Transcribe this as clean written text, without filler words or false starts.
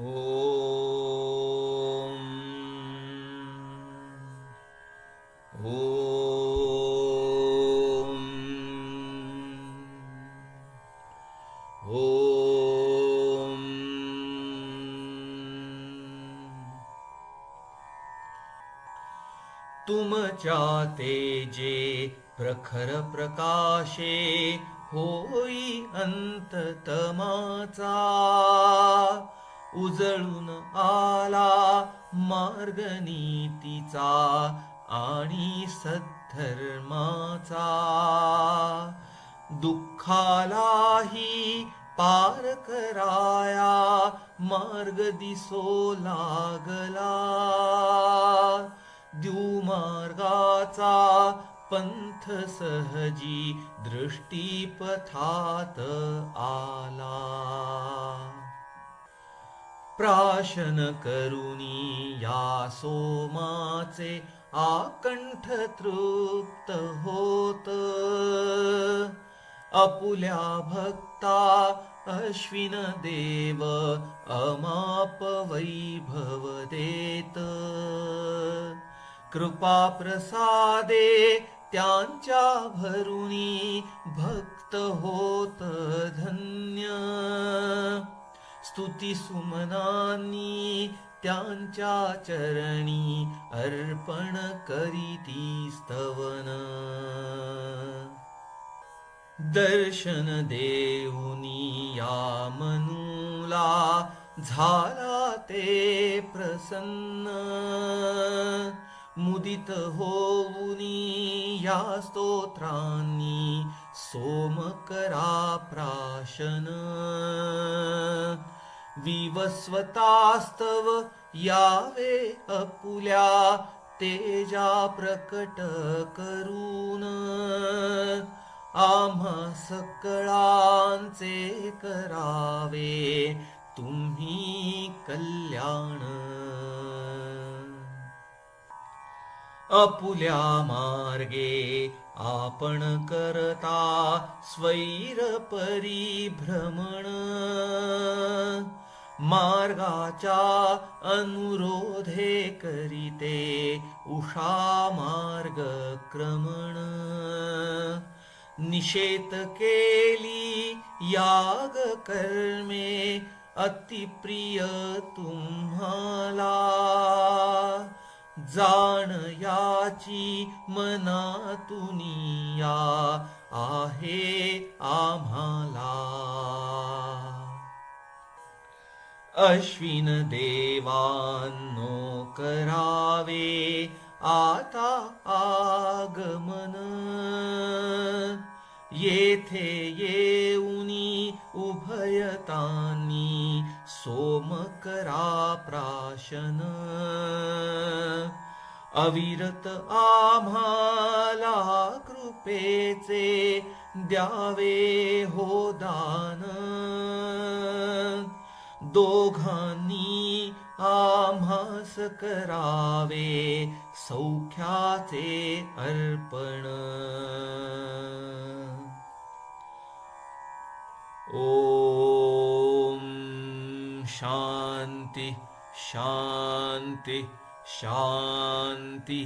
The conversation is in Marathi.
ओम ओम ओम तुमच्या तेजे प्रखर प्रकाशे होई अंततमाचा उजळून आला मार्ग नीतीचा आणि सद्धर्माचा दुःखालाही पार कराया मार्ग दिसो लागला द्युमार्गाचा पंथ सहजी दृष्टीपथात आला प्राशन करुनी या सोमाचे आकंठ तृप्त होत अपुल्या भक्ता अश्विन देव अमाप वैभव देत कृपा प्रसादे त्यांच्या भरुनी भक्त होत धन्य स्तुती सुमनांनी त्यांच्या चरणी अर्पण करीती स्तवन दर्शन देऊनी या मनुला झाला ते प्रसन्न मुदित होऊनी या स्तोत्रांनी सोम करा प्राशन विवस्वतास्तव यावे अपुल्या तेजा प्रकट करून आम्हा सकळांचे करावे तुम्ही कल्याण अपुल्या मार्गे आपण करता स्वैर परिभ्रमण मार्गाच्या अनुरोधे करीते उषा मार्ग क्रमण निषेध केली याग कर्मे अतिप्रिय तुम्हाला जाण याची मनातुनिया आहे आम्हाला अश्विन देवांनो करावे आता आगमन येथे येऊनी उभयतांनी सोम करा प्राशन अविरत आम्हाला कृपेचे द्यावे हो दान दोघांनी आम्हास करावे सौख्याचे अर्पण ओम शांती शांती शांती